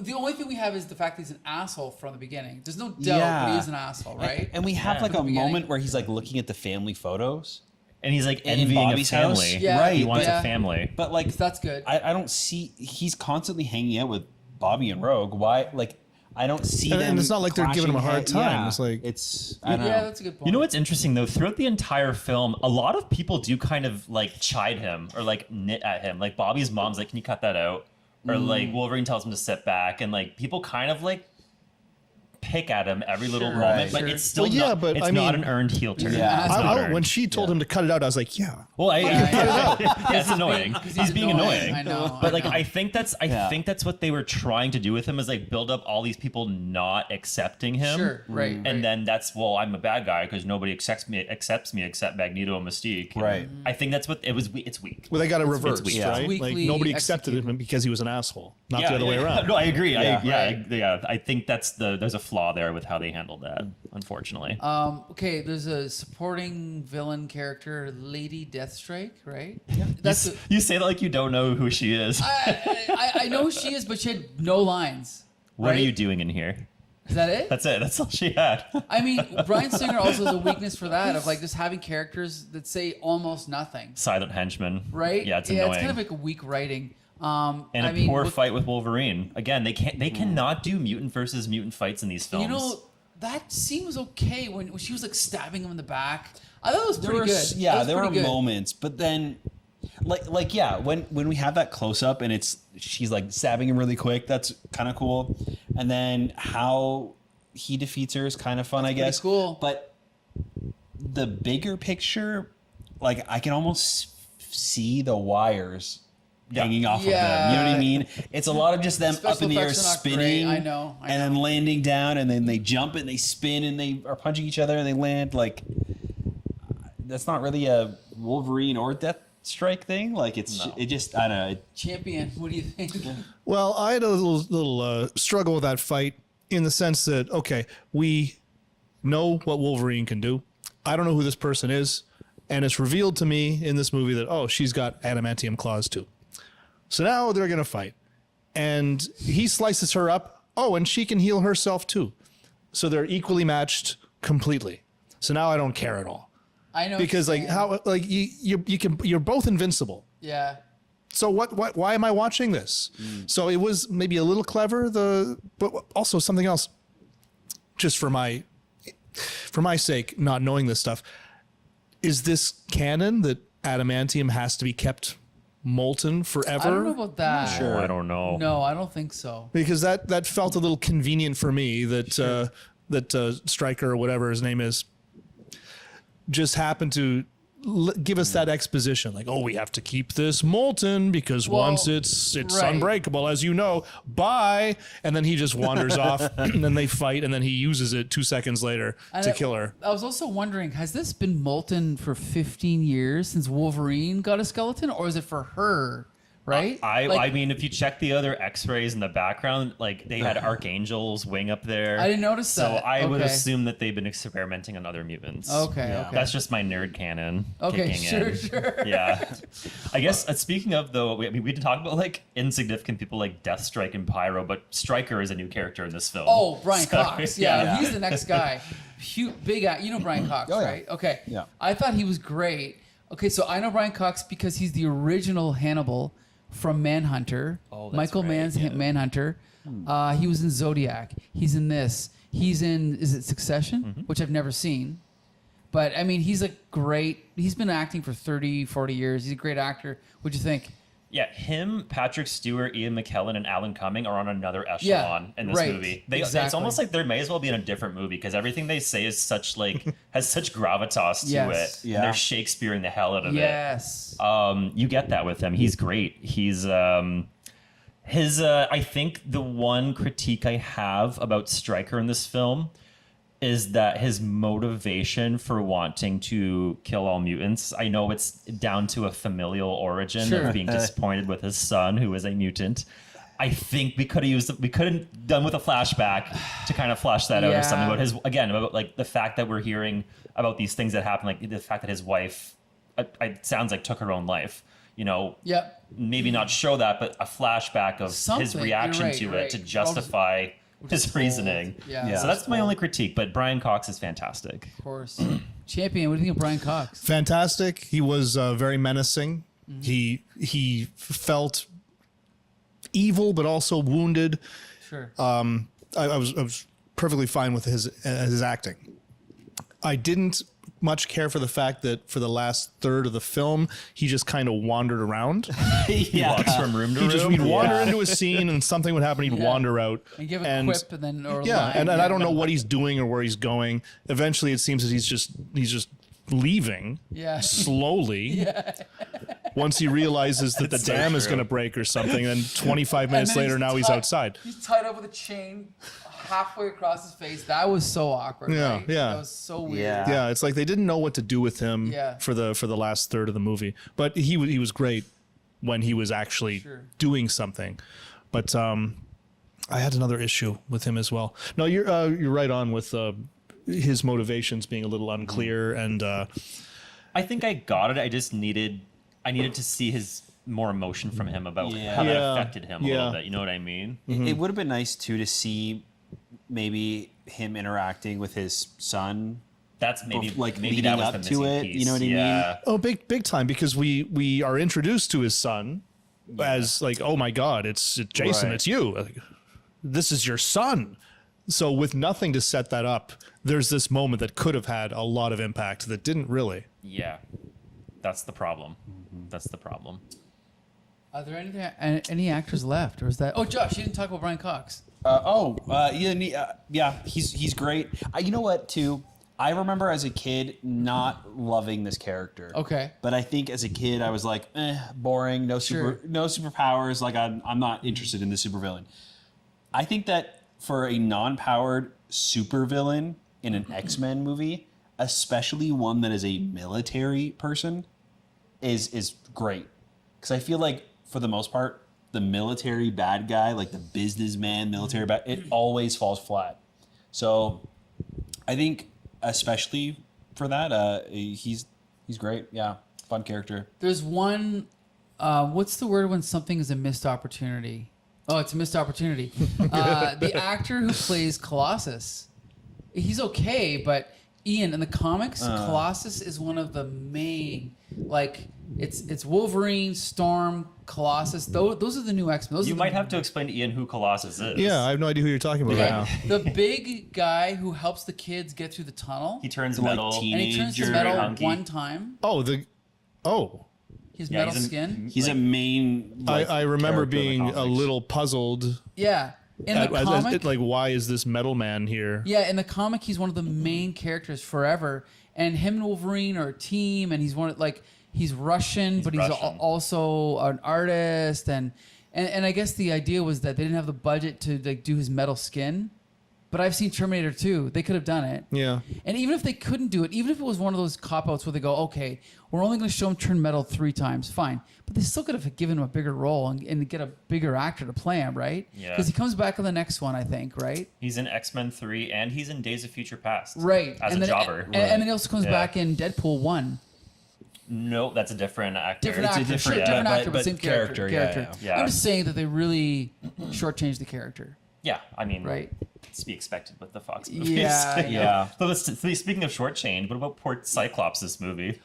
The only thing we have is the fact that he's an asshole from the beginning. There's no doubt Yeah. he is an asshole, right? and we have Yeah. like From a the beginning. moment where he's like looking at the family photos. And he's like In envying a Bobby's house? family. Yeah, Right, He wants yeah. a family. But like, That's good. I don't see. He's constantly hanging out with Bobby and Rogue. Why? Like, I don't see And them. it's not like they're giving him a clashing hard head- time. Yeah, It's like- it's. I don't yeah, know. that's a good point. You know what's interesting though? Throughout the entire film, a lot of people do kind of like chide him or like nit at him. Like Bobby's mom's like, "Can you cut that out?" Or like Wolverine tells him to sit back, and like people kind of like pick at him every little Sure. moment, Right. but Sure. it's still Well, yeah, not. but It's I not mean- an earned heel turn. Yeah. It's not when earned. she told him to cut it out, I was like, yeah. Well, yeah, it's annoying. Because He's being annoying. I know. But like I know. I think that's what they were trying to do with him is like build up all these people not accepting him. Sure, right. And right. then that's I'm a bad guy because nobody accepts me except Magneto and Mystique. And Right. I think that's what it was. It's weak. Well, they got it It's reversed, weak. right? It's Like weakly nobody accepted executed. him because he was an asshole, not the other way around. No, I agree. Yeah. I think there's a flaw there with how they handled that. Unfortunately. Okay, there's a supporting villain character, Lady Deathstrike, right? Yeah. That's You say that like you don't know who she is. I know who she is, but she had no lines. What are right? you doing in here? Is that it? That's it. That's all she had. I mean, Bryan Singer also has a weakness for that of like just having characters that say almost nothing, Silent henchman. right? Yeah, it's annoying. It's kind of like a weak writing. And I a mean, poor with- fight with Wolverine. Again, they cannot do mutant versus mutant fights in these films. You know, that scene was okay when she was like stabbing him in the back. I thought it was There pretty were good. yeah, That was there were pretty good. moments, but then like yeah, when we have that close up and she's like stabbing him really quick, that's kind of cool. And then how he defeats her is kind of fun, I pretty guess. cool. But the bigger picture, like I can almost see the wires hanging off of them. You know what I mean? It's a lot of just them Special up in the air effects are not spinning. great. I know. And then landing down, and then they jump and they spin and they are punching each other and they land. Like that's not really a Wolverine or Deathstrike thing. Like it just I don't know. Champion, what do you think? Well, I had a little struggle with that fight in the sense that, okay, we know what Wolverine can do. I don't know who this person is. And it's revealed to me in this movie that, oh, she's got adamantium claws too. So now they're going to fight. And he slices her up. Oh, and she can heal herself too. So they're equally matched completely. So now I don't care at all. I know Because what like you're saying. how like you're both invincible. Yeah. So why am I watching this? So it was maybe a little clever, but also something else. Just for my sake, not knowing this stuff, is this canon that adamantium has to be kept molten forever? I don't know about that. Sure. I don't know. No, I don't think so. Because that felt a little convenient for me that Stryker or whatever his name is just happened to give us that exposition, like, oh, we have to keep this molten because Well, once it's right. unbreakable, as you know. Bye, and then he just wanders off, and then they fight, and then he uses it 2 seconds later And to kill her. I was also wondering, has this been molten for 15 years since Wolverine got a skeleton, or is it for her? Right? I mean, if you check the other X-rays in the background, like they had Archangel's wing up there. I didn't notice So that. I would Okay. assume that they've been experimenting on other mutants. Okay, okay. That's just my nerd canon. Okay, kicking sure, in. sure. Yeah. I guess speaking of though, we did talk about like insignificant people like Deathstrike and Pyro, but Stryker is a new character in this film. Oh, Brian So, Cox. Yeah, yeah. he's the next guy. Big guy. You know Brian Cox, Oh, yeah. right? Okay. Yeah. I thought he was great. Okay, so I know Brian Cox because he's the original Hannibal from Manhunter. Oh, that's Michael right, Mann's yeah. Manhunter. He was in Zodiac. He's in this. He's in, is it Succession? Which I've never seen. But, I mean, he's he's been acting for 30, 40 years. He's a great actor. What'd you think? Yeah, him, Patrick Stewart, Ian McKellen, and Alan Cumming are on another echelon in this right, movie. It's exactly. almost like they may as well be in a different movie because everything they say is such like has such gravitas to Yes. it. Yeah. And they're Shakespeareing the hell out of Yes. it. You get that with him. He's great. He's I think the one critique I have about Stryker in this film is that his motivation for wanting to kill all mutants, I know it's down to a familial origin Sure. of being disappointed with his son, who is a mutant. I think we could have done with a flashback to kind of flush that out or something about about like the fact that we're hearing about these things that happen, like the fact that his wife, it sounds like took her own life. You know, maybe not show that, but a flashback of his reaction to it to justify his reasoning. So that's my only critique. But Brian Cox is fantastic. Of course. Champion, what do you think of Brian Cox? Fantastic. He was very menacing. He felt evil, but also wounded. Sure. I was perfectly fine with his acting. I didn't much care for the fact that for the last third of the film, he just kind of wandered around. He walks from room to room. He'd wander into a scene and something would happen. He'd wander out and give a quip and then or a line. and I don't know what he's doing or where he's going. Eventually, it seems that he's just leaving slowly. Once he realizes that the dam is going to break or something, and 25 minutes later, now he's outside. He's tied up with a chain halfway across his face. That was so awkward. Right? That was so weird. Yeah, it's like they didn't know what to do with him for the last third of the movie. But he was great when he was actually doing something. But I had another issue with him as well. No, you're right on with his motivations being a little unclear, and I think I got it. I just needed to see more emotion from him about how that affected him a little bit. You know what I mean? It would have been nice too to see maybe him interacting with his son. That's maybe leading that was up the to it. piece. You know what I mean? Oh, big time, because we are introduced to his son as like, oh my God, it's Jason, it's you. Like, this is your son. So with nothing to set that up, there's this moment that could have had a lot of impact that didn't really. Yeah, that's the problem. That's the problem. Are there any actors left, or is that? Oh, Josh, you didn't talk about Brian Cox. He's great. You know what? Too, I remember as a kid not loving this character. Okay. But I think as a kid I was like, boring. No superpowers. Like I'm not interested in the supervillain. I think that for a non-powered supervillain in an X-Men movie, especially one that is a military person, is great. Because I feel like for the most part, the military bad guy, like the businessman military bad, it always falls flat. So I think especially for that, he's great. Yeah, fun character. There's one. What's the word when something is a missed opportunity? Oh, it's a missed opportunity. The actor who plays Colossus, he's okay, but Ian, in the comics, Colossus is one of the main, like, it's Wolverine, Storm, Colossus. Those are the new X-Men. You might have to explain to Ian who Colossus is. Yeah, I have no idea who you're talking about right now. The big guy who helps the kids get through the tunnel. He turns metal. And he turns to metal one time. His metal skin. He's a main. I remember being a little puzzled. Yeah. In the comic, like, why is this metal man here? Yeah, in the comic, he's one of the main characters forever, and him and Wolverine are a team, and he's Russian, but he's also an artist, and I guess the idea was that they didn't have the budget to like do his metal skin. But I've seen Terminator 2. They could have done it. Yeah. And even if they couldn't do it, even if it was one of those cop-outs where they go, okay, we're only going to show him turn metal 3 times, fine. But they still could have given him a bigger role and get a bigger actor to play him, right? Yeah. Because he comes back in the next one, I think, right? He's in X-Men 3, and he's in Days of Future Past. Right. As and a then, jobber. And then he also comes back in Deadpool 1. No, that's a different actor. Different actor, different actor, but but same character. Yeah. I'm just saying that they really shortchanged the character. Yeah, I mean, right. It's to be expected with the Fox movies. Yeah. So speaking of shortchanged, what about poor Cyclops this movie?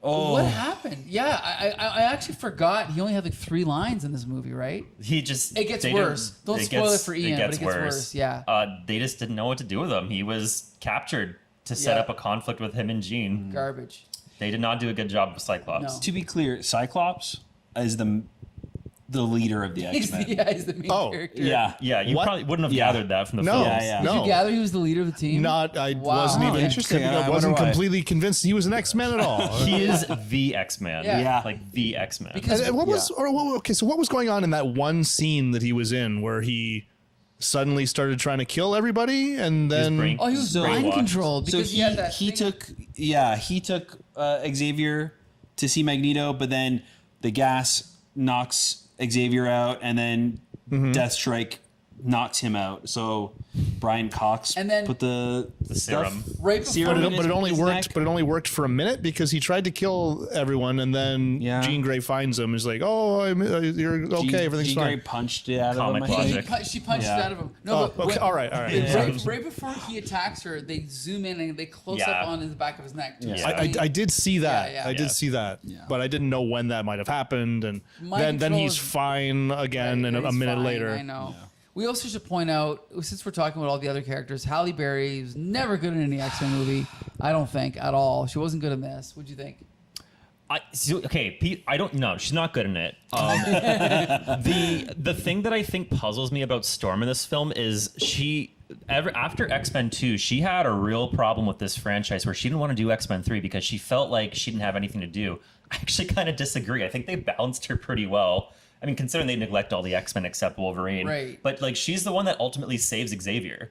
Oh. What happened? Yeah, I actually forgot. He only had like 3 lines in this movie, right? It gets worse. Don't spoil it for Ian, but it gets worse. Yeah. They just didn't know what to do with him. He was captured to set up a conflict with him and Jean. Garbage. They did not do a good job with Cyclops. No. To be clear, Cyclops is the leader of the X-Men. He's the main character. Yeah. Yeah, you probably wouldn't have gathered that from the films. Did you gather he was the leader of the team? I wasn't even interesting. I wasn't completely convinced he was an X-Men at all. He is the X-Men. Yeah. Like the X-Men. And what was going on in that one scene that he was in where he suddenly started trying to kill everybody and then he was mind controlled because he took Xavier to see Magneto, but then the gas knocks Xavier out, and then Deathstrike knocks him out. So Brian Cox And then- put the serum. Right before serum in But it only his worked. neck. But it only worked for a minute because he tried to kill everyone, and then Yeah. Jean Grey finds him. He's like, "Oh, you're okay. Everything's Jean Grey fine." punched it out Comic of him. I think. logic. she punched Yeah. it out of him. No, Oh, but okay. All right. right before he attacks her, they zoom in and they close up Yeah. on the back of his neck. to Yeah. explain- I did see that. Yeah, yeah. I did Yeah. see that. Yeah. But I didn't know when that might have happened. And Mind then he's control is- fine again, Right, and a he's minute fine, later. I know. We also should point out, since we're talking about all the other characters, Halle Berry was never good in any X-Men movie. I don't think at all. She wasn't good in this. What'd you think? Okay, Pete. I don't know. She's not good in it. The thing that I think puzzles me about Storm in this film is after X-Men 2, she had a real problem with this franchise where she didn't want to do X-Men 3 because she felt like she didn't have anything to do. I actually kind of disagree. I think they balanced her pretty well. I mean, considering they neglect all the X-Men except Wolverine. Right. But like, she's the one that ultimately saves Xavier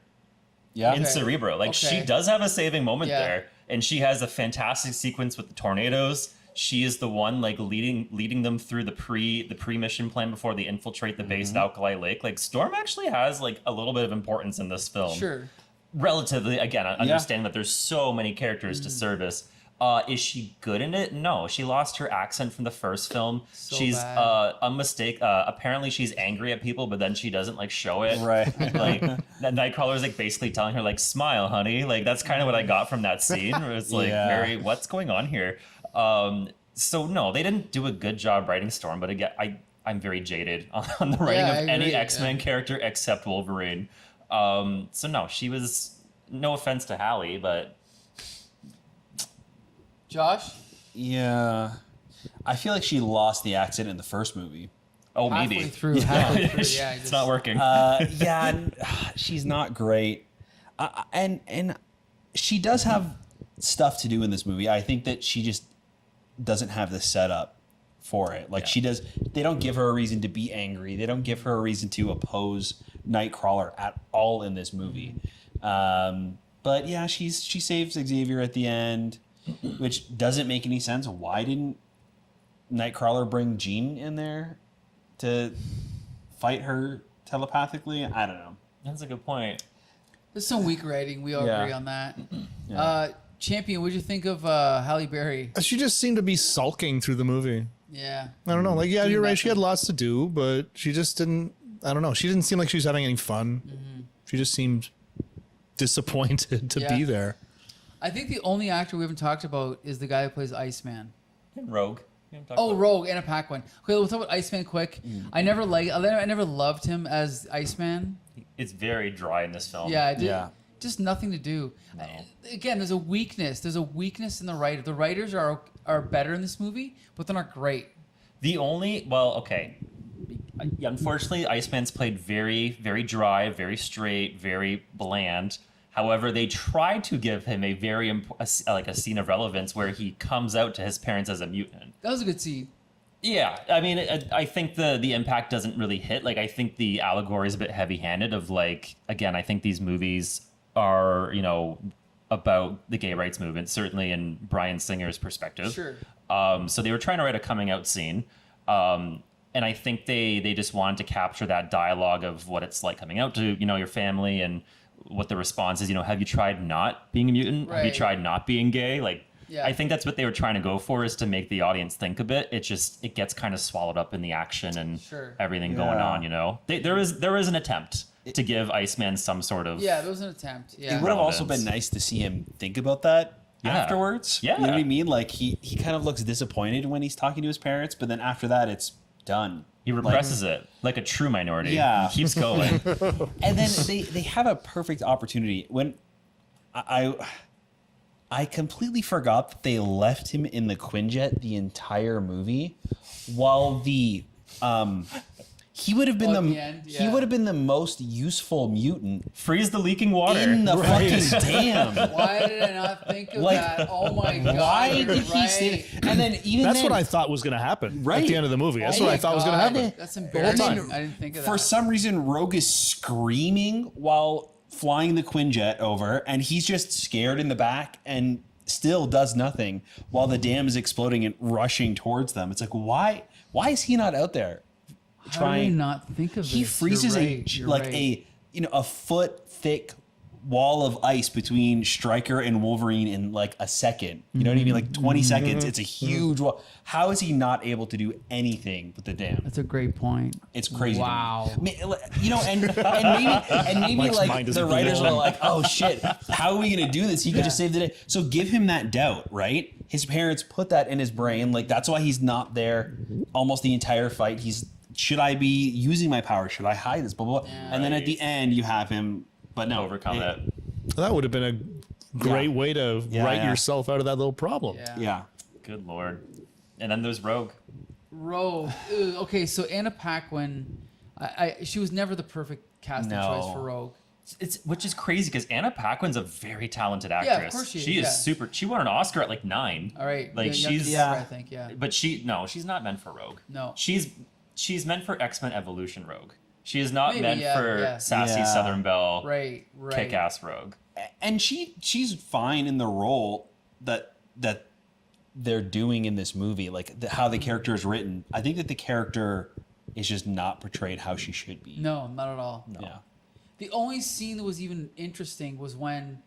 Yeah. in Okay. Cerebro. Like, she Okay. does have a saving moment Yeah. there, and she has a fantastic sequence with the tornadoes. She is the one like leading them through the pre-mission plan before they infiltrate the base at Alkali Lake. Like, Storm actually has like a little bit of importance in this film. Sure. Relatively, again, I understand that there's so many characters to service. Is she good in it? No, she lost her accent from the first film. So She's bad. a mistake. Apparently, she's angry at people, but then she doesn't like show it. Right. Like that Nightcrawler's like basically telling her like, "Smile, honey." Like that's kind of what I got from that scene. Where it's like, Yeah. Mary, what's going on here? So no, they didn't do a good job writing Storm. But again, I'm very jaded on the writing Yeah, of I any agree, X-Men yeah. character except Wolverine. So no, she was. No offense to Halle, but Josh? Yeah. I feel like she lost the accent in the first movie. oh, Halfway maybe through, halfway through, yeah. it's not working. Yeah, she's not great. And she does have stuff to do in this movie. I think that she just doesn't have the setup for it. Like Yeah. she does, they don't give her a reason to be angry. They don't give her a reason to oppose Nightcrawler at all in this movie. But yeah, she saves Xavier at the end, which doesn't make any sense. Why didn't Nightcrawler bring Jean in there to fight her telepathically? I don't know. That's a good point. There's some weak writing. We all Yeah. agree on that. Yeah. Champion, what'd you think of Halle Berry? She just seemed to be sulking through the movie. Yeah. I don't know. Like, yeah, Doing you're right. She had nothing. lots to do, but she just didn't. I don't know. She didn't seem like she was having any fun. She just seemed disappointed to Yeah. be there. I think the only actor we haven't talked about is the guy who plays Iceman. And Rogue. We haven't talked Oh, about- Rogue and a Paquin. Okay, we'll talk about Iceman quick. I never loved him as Iceman. It's very dry in this film. Yeah, I did. Yeah. Just nothing to do. Again, there's a weakness. There's a weakness in the writer. The writers are better in this movie, but they're not great. Okay. Unfortunately, Iceman's played very, very dry, very straight, very bland. However, they tried to give him a very like a scene of relevance where he comes out to his parents as a mutant. That was a good scene. Yeah, I mean, I think the impact doesn't really hit. Like, I think the allegory is a bit heavy-handed. Of like, again, I think these movies are, about the gay rights movement, certainly in Bryan Singer's perspective. Sure. So they were trying to write a coming out scene, and I think they just wanted to capture that dialogue of what it's like coming out to your family and what the response is. Have you tried not being a mutant? Have you Right. tried not being gay? Like. Yeah. I think that's what they were trying to go for, is to make the audience think a bit. It gets kind of swallowed up in the action and Sure. everything going Yeah. on. There is an attempt to give Iceman some sort of Yeah, there was an attempt. Yeah. It would have also relevance. been nice to see him think about that Yeah. afterwards. Yeah. You know what I mean? Like he kind of looks disappointed when he's talking to his parents, but then after that it's done. he represses it like a true minority. Yeah. He keeps going. And then they have a perfect opportunity when I completely forgot that they left him in the Quinjet the entire movie, while he would have been Oh, at the the end, he yeah. would have been the most useful mutant Freeze the leaking water. in the fucking dam. Why did I not think of Like, that? Oh my god! Why you're did he right. stay? And then even That's then, what I thought was going to happen at Right. the end of the movie. That's Oh what my I thought was going to God. happen. That's And embarrassing. then I didn't think of that. for some reason, Rogue is screaming while flying the Quinjet over, and he's just scared in the back and still does nothing while the dam is exploding and rushing towards them. It's like, why is he not out there How did I not think of He this? freezes You're right, you're right. a foot thick wall of ice between Stryker and Wolverine in like a second. You know what I mean? Like 20 seconds. It's a huge wall. How is he not able to do anything with the dam? That's a great point. It's crazy. Wow. To me. And maybe Mike's like mind is the blown. writers are like, oh shit, how are we gonna do this? He could just save the day. So give him that doubt, right? His parents put that in his brain. Like that's why he's not there almost the entire fight. Should I be using my power? Should I hide this? Blah blah blah. And then at the end you have him, but no, Overcome it. That would have been a great way to write yourself out of that little problem. Yeah. Good lord. And then there's Rogue. Rogue. Ew, okay, so Anna Paquin, she was never the perfect casting choice for Rogue. Which is crazy because Anna Paquin's a very talented actress. Yeah, of course she is, is yeah. super. She won an Oscar at like 9. All right. Like you have to she's remember, I think, yeah. But she's not meant for Rogue. No. She's meant for X-Men Evolution Rogue. She is not Maybe, meant yeah, for yeah. sassy Yeah. Southern Belle, Right. kick-ass Rogue. And she's fine in the role that they're doing in this movie, like how the character is written. I think that the character is just not portrayed how she should be. No, not at all. Yeah. The only scene that was even interesting was when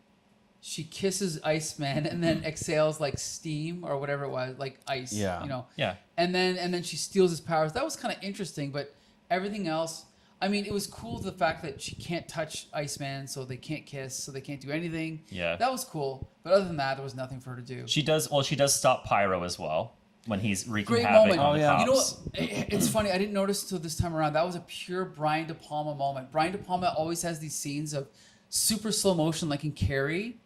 she kisses Iceman and then exhales like steam or whatever it was, like ice. Yeah. You know. Yeah. And then she steals his powers. That was kind of interesting, but everything else. I mean, it was cool the fact that she can't touch Iceman, so they can't kiss, so they can't do anything. Yeah. That was cool. But other than that, there was nothing for her to do. She does stop Pyro as well when he's wreaking Great havoc moment. on the cops. You know what? It's funny. I didn't notice till this time around. That was a pure Brian De Palma moment. Brian De Palma always has these scenes of super slow motion, like in Carrie.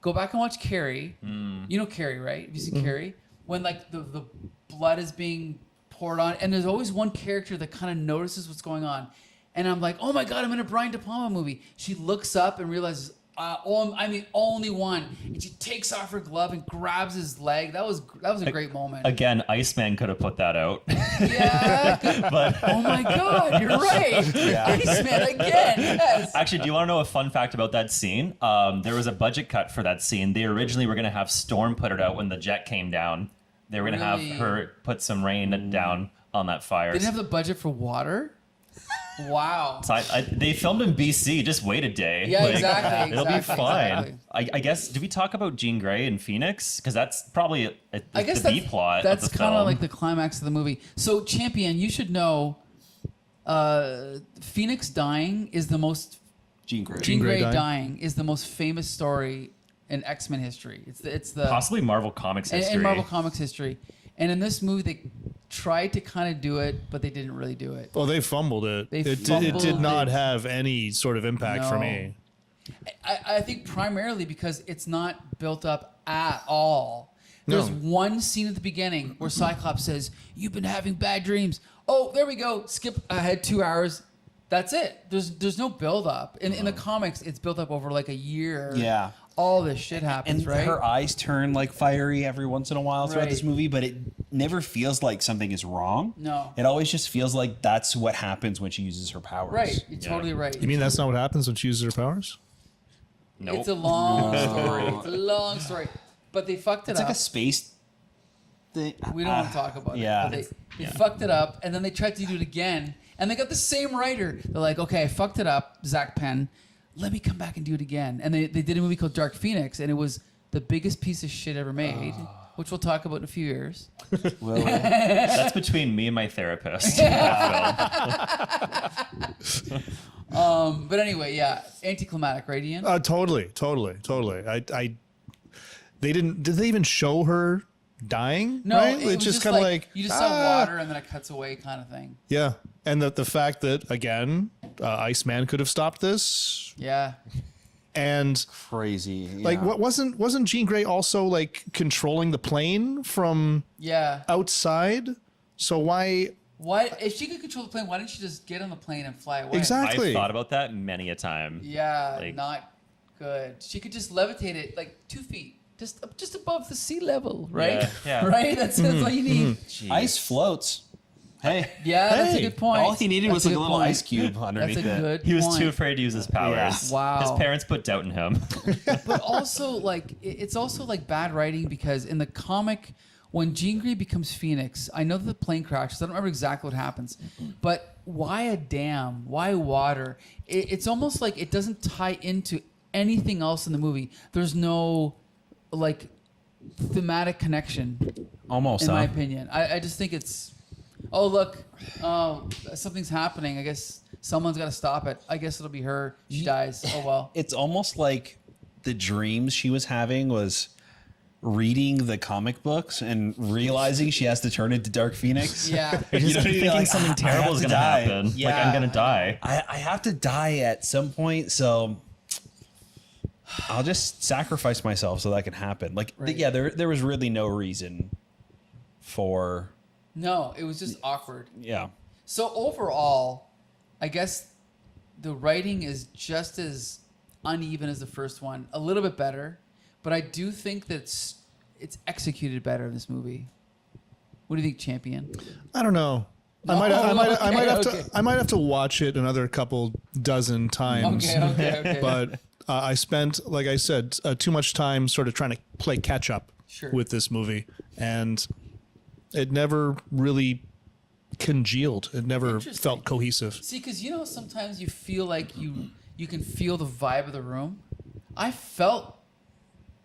Go back and watch Carrie. You know Carrie, right? Have you seen Carrie? When like the blood is being poured on, and there's always one character that kind of notices what's going on. And I'm like, oh my God, I'm in a Brian De Palma movie. She looks up and realizes, I'm the only one. And she takes off her glove and grabs his leg. That was a great moment. Again, Iceman could have put that out. Yeah. But Oh my God, you're right. Iceman again. Yes. actually, do you want to know a fun fact about that scene? There was a budget cut for that scene. They originally were going to have Storm put it out when the jet came down. They were going to have Really? her put some rain down on that fire. Didn't have the budget for water. Wow. So they filmed in BC. Just wait a day. Yeah, exactly, It'll be exactly, fine. exactly. I guess. Did we talk about Jean Grey and Phoenix? Because that's probably I guess the B plot. that's of the kind of film. like the climax of the movie. So, Champion, you should know, Phoenix dying is the most. Jean Grey. Jean Grey dying? dying is the most famous story in X-Men history. It's the possibly Marvel Comics history. in Marvel Comics history. And in this movie, they tried to kind of do it, but they didn't really do it. Well, they fumbled it. They It fumbled did not it. have any sort of impact for No. me. I think primarily because it's not built up at all. There's No. one scene at the beginning where Cyclops says, "You've been having bad dreams." Oh, there we go. Skip ahead 2 hours. That's it. There's no build up. In the comics, it's built up over like a year. Yeah. All this shit happens, And right? her eyes turn like fiery every once in a while throughout Right. this movie, but it never feels like something is wrong. No. It always just feels like that's what happens when she uses her powers. Right. You're totally right. You mean that's not what happens when she uses her powers? Nope. It's a long story. It's a long story. But they fucked it It's up. like a space thing. We don't want to talk about yeah. it. But they fucked it up, and then they tried to do it again, and they got the same writer. They're like, okay, I fucked it up, Zach Penn. Let me come back and do it again. And they did a movie called Dark Phoenix, and it was the biggest piece of shit ever made, which we'll talk about in a few years. Well, That's between me and my therapist. But anyway, yeah, anticlimactic, right, Ian? Totally. They didn't. Did they even show her dying? No, right? it was It's just kind of like, like you just saw water and then it cuts away, kind of thing. Yeah, and the fact that again, Iceman could have stopped this, Yeah, and crazy. like yeah. what wasn't Jean Grey also like controlling the plane from yeah. outside? So why Why, if she could control the plane, why didn't she just get on the plane and fly away? exactly? I've thought about that many a time. Yeah, Like- not good. She could just levitate it like 2 feet, just above the sea level, right? Yeah. Right. That's all you need. Jeez. Ice floats. Hey, Yeah, that's a Hey, good point. all he needed was That's like a good little point. ice cube That's underneath a it. good He was point. too afraid to use his powers. Wow. His parents put doubt in him. But also, like, it's also like bad writing because in the comic, when Jean Grey becomes Phoenix, I know that the plane crashes. I don't remember exactly what happens, but why a dam? Why water? It's almost like it doesn't tie into anything else in the movie. There's no like thematic connection. Almost, in my opinion. I just think it's, oh look, something's happening. I guess someone's got to stop it. I guess it'll be her. She dies. Oh well. It's almost like the dreams she was having was reading the comic books and realizing she has to turn into Dark Phoenix. Yeah. I just keep thinking something terrible is going to happen. Like, I'm going to die. I have to die at some point, so I'll just sacrifice myself so that can happen. Like, Right. there was really no reason for... No, it was just awkward. Yeah. So overall, I guess the writing is just as uneven as the first one, a little bit better, but I do think that it's executed better in this movie. What do you think, Champion? I don't know. No? I might have to watch it another couple dozen times. Okay. But I spent, like I said, too much time sort of trying to play catch up Sure. with this movie, and it never really congealed. It never Interesting. felt cohesive. See, because sometimes you feel like you can feel the vibe of the room. I felt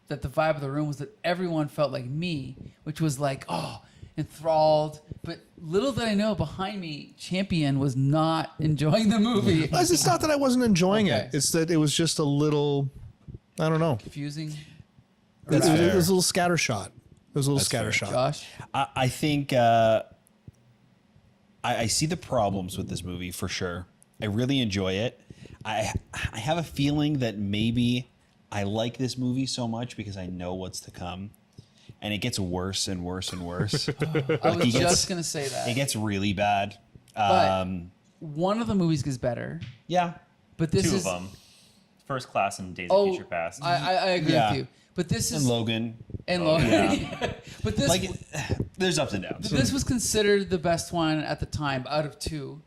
that the vibe of the room was that everyone felt like me, which was like, oh, enthralled. But little did I know, behind me, Champion was not enjoying the movie. It's not that I wasn't enjoying Okay. it. It's that it was just a little, I don't know. Confusing. It was a little scattershot. It was a little scattershot. Josh? I think I see the problems with this movie for sure. I really enjoy it. I have a feeling that maybe I like this movie so much because I know what's to come, and it gets worse and worse and worse. I was just going to say that. It gets really bad. But one of the movies gets better, Yeah. but this Two is... of them. First Class and Days Oh, of Future Past. I agree Yeah. with you. But this is... And Logan. Logan. Yeah. But this... Like, there's ups and downs. This was considered the best one at the time out of two.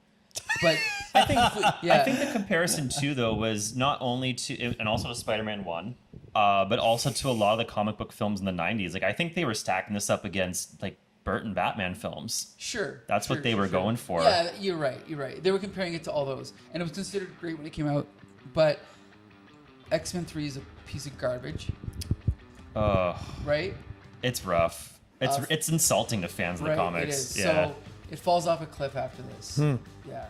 But I think yeah. I think the comparison too, though, was not only to and also to Spider-Man 1, but also to a lot of the comic book films in the 90s. Like, I think they were stacking this up against like Burton Batman films. Sure. That's what they were going for. Yeah, you're right. They were comparing it to all those. And it was considered great when it came out. But X-Men 3 is a piece of garbage, right? It's rough. It's insulting to fans of the Right, comics. it is. Yeah. So it falls off a cliff after this. Yeah.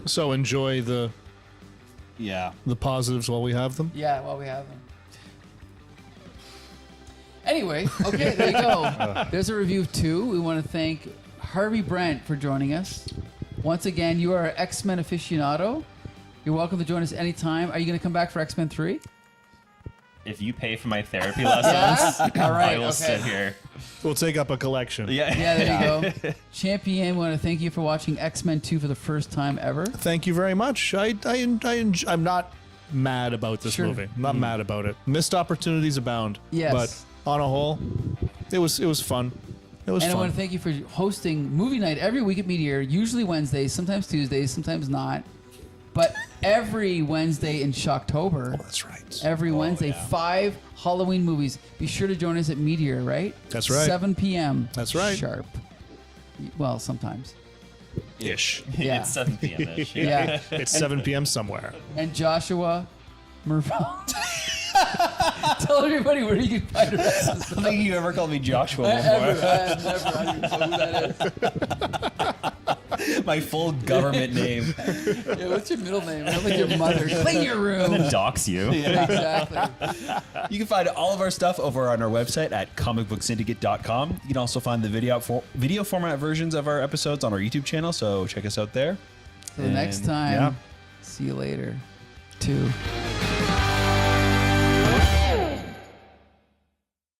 So enjoy the positives while we have them. Yeah, while we have them. Anyway, okay, there you go. There's a review of 2. We want to thank Harvey Brent for joining us. Once again, you are an X-Men aficionado. You're welcome to join us anytime. Are you going to come back for X-Men 3? If you pay for my therapy lessons, All right, I will okay. sit here. We'll take up a collection. Yeah. Yeah, there you go. Champion, we want to thank you for watching X-Men 2 for the first time ever. Thank you very much. I'm not mad about this Sure. movie. I'm not mad about it. Missed opportunities abound. Yes. But on a whole, it was fun. It was And I fun. want to thank you for hosting movie night every week at Meteor, usually Wednesdays, sometimes Tuesdays, sometimes not. But every Wednesday in Shocktober. That's right. Every Wednesday, 5 Halloween movies. Be sure to join us at Meteor, right? That's right. 7 p.m. That's right. Sharp. Well, sometimes. Ish. Yeah. It's 7 p.m.-ish. Yeah. It's 7 p.m. somewhere. And Joshua Merville. Tell everybody where you can find us. I don't think you ever called me Joshua Ever. before. Never. I don't even know who that is. My full government name. Yeah, what's your middle name? I'm like your mother. Clean your room. Dox you. Exactly. You can find all of our stuff over on our website at comicbooksyndicate.com. You can also find the video format versions of our episodes on our YouTube channel, so check us out there. Till next And, time. yeah. See you later. 2.